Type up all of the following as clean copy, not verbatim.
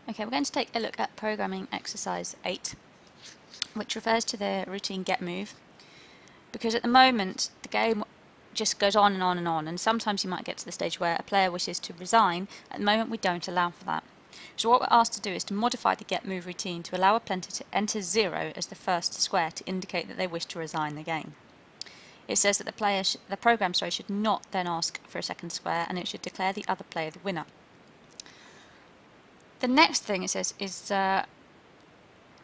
Okay, we're going to take a look at programming exercise 8, which refers to the routine getMove, because at the moment the game just goes on and on and on, and sometimes you might get to the stage where a player wishes to resign. At the moment we don't allow for that. So what we're asked to do is to modify the getMove routine to allow a player to enter 0 as the first square to indicate that they wish to resign the game. It says that the program should not then ask for a second square, and it should declare the other player the winner. The next thing it says is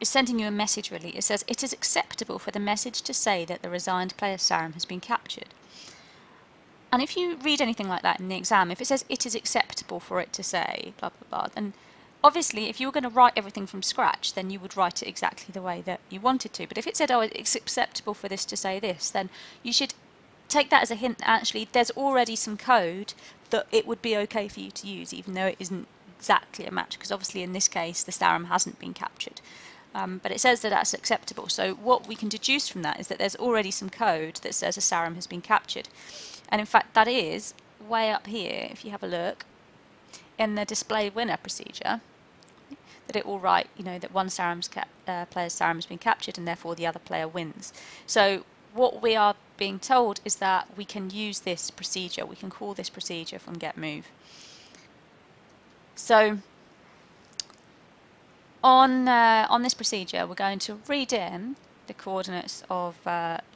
sending you a message really. It says it is acceptable for the message to say that the resigned player's Sarrum has been captured. And if you read anything like that in the exam, if it says it is acceptable for it to say blah blah blah, then obviously if you were going to write everything from scratch, then you would write it exactly the way that you wanted to. But if it said, oh, it's acceptable for this to say this, then you should take that as a hint that actually there's already some code that it would be okay for you to use, even though it isn't exactly a match, because obviously in this case the Sarrum hasn't been captured. But it says that that's acceptable, so what we can deduce from that is that there's already some code that says a Sarrum has been captured. And in fact that is way up here, if you have a look, in the display winner procedure, that it will write, you know, that one player's Sarrum has been captured and therefore the other player wins. So what we are being told is that we can use this procedure, we can call this procedure from getMove. So on this procedure we're going to read in the coordinates of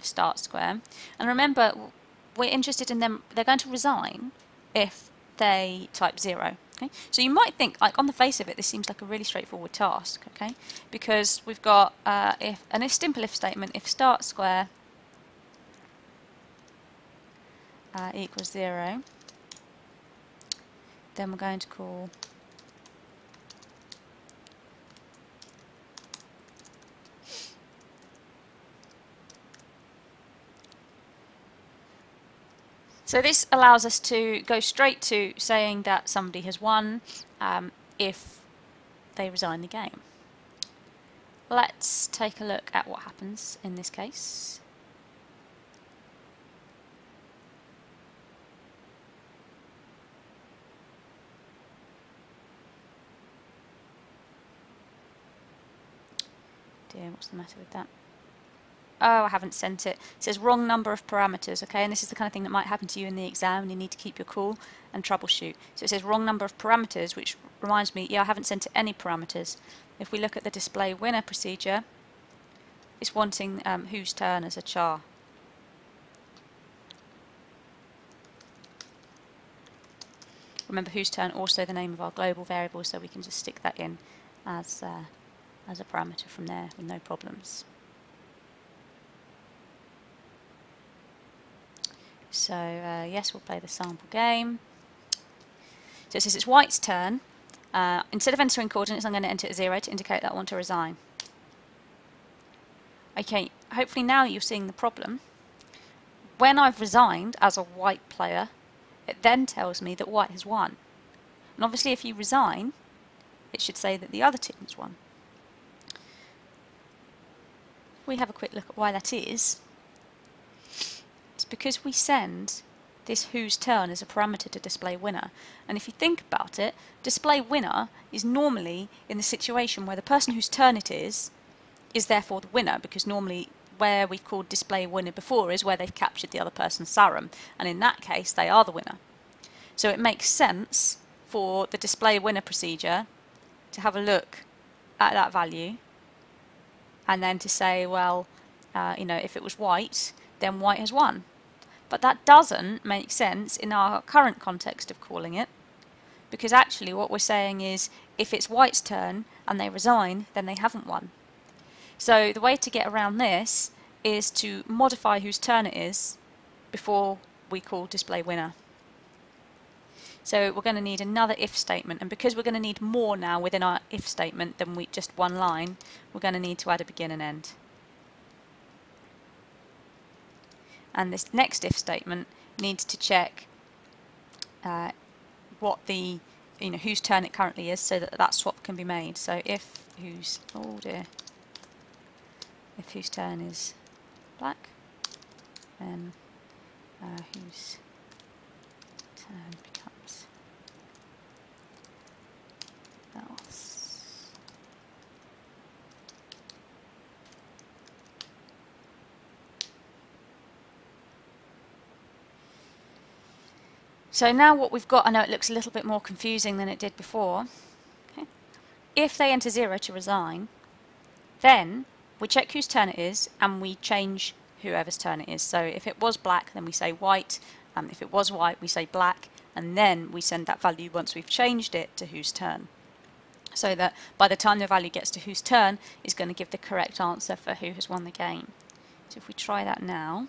start square, and remember we're interested in them, they're going to resign if they type 0. Okay? So you might think, like, on the face of it, this seems like a really straightforward task, okay? Because we've got a simple if statement, if start square equals 0, then we're going to call so this allows us to go straight to saying that somebody has won if they resign the game. Let's take a look at what happens in this case. Dear, what's the matter with that? Oh, I haven't sent it. It says wrong number of parameters, okay, and this is the kind of thing that might happen to you in the exam, and you need to keep your cool and troubleshoot. So it says wrong number of parameters, which reminds me, yeah, I haven't sent it any parameters. If we look at the display winner procedure, it's wanting whose turn as a char. Remember, whose turn also the name of our global variable, so we can just stick that in as a parameter from there with no problems. So yes, we'll play the sample game. So it says it's White's turn. Instead of entering coordinates, I'm going to enter 0 to indicate that I want to resign. Okay, hopefully now you're seeing the problem. When I've resigned as a White player, it then tells me that White has won. And obviously if you resign, it should say that the other team has won. If we have a quick look at why that is, it's because we send this whose turn as a parameter to display winner. And if you think about it, display winner is normally in the situation where the person whose turn it is therefore the winner, because normally where we've called display winner before is where they've captured the other person's Sarrum, and in that case they are the winner. So it makes sense for the display winner procedure to have a look at that value and then to say, well, you know, if it was White, then White has won. But that doesn't make sense in our current context of calling it, because actually what we're saying is if it's White's turn and they resign, then they haven't won. So the way to get around this is to modify whose turn it is before we call display winner. So we're going to need another if statement, and because we're going to need more now within our if statement than just one line, we're going to need to add a begin and end. And this next if statement needs to check what the, you know, whose turn it currently is, so that that swap can be made. So if whose, oh dear, if whose turn is black, then whose turn becomes else. So now what we've got, I know it looks a little bit more confusing than it did before. Okay. If they enter 0 to resign, then we check whose turn it is and we change whoever's turn it is. So if it was black, then we say white. If it was white, we say black, and then we send that value once we've changed it to whose turn. So that by the time the value gets to whose turn, is going to give the correct answer for who has won the game. So if we try that now.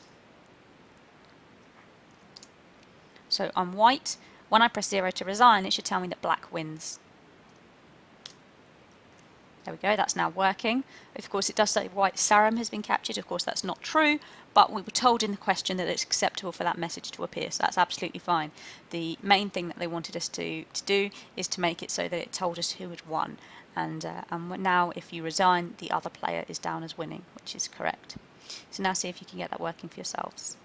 So I'm white. When I press 0 to resign, it should tell me that black wins. There we go, that's now working. Of course, it does say white Sarrum has been captured. Of course, that's not true, but we were told in the question that it's acceptable for that message to appear, so that's absolutely fine. The main thing that they wanted us to do is to make it so that it told us who had won. And now, if you resign, the other player is down as winning, which is correct. So now see if you can get that working for yourselves.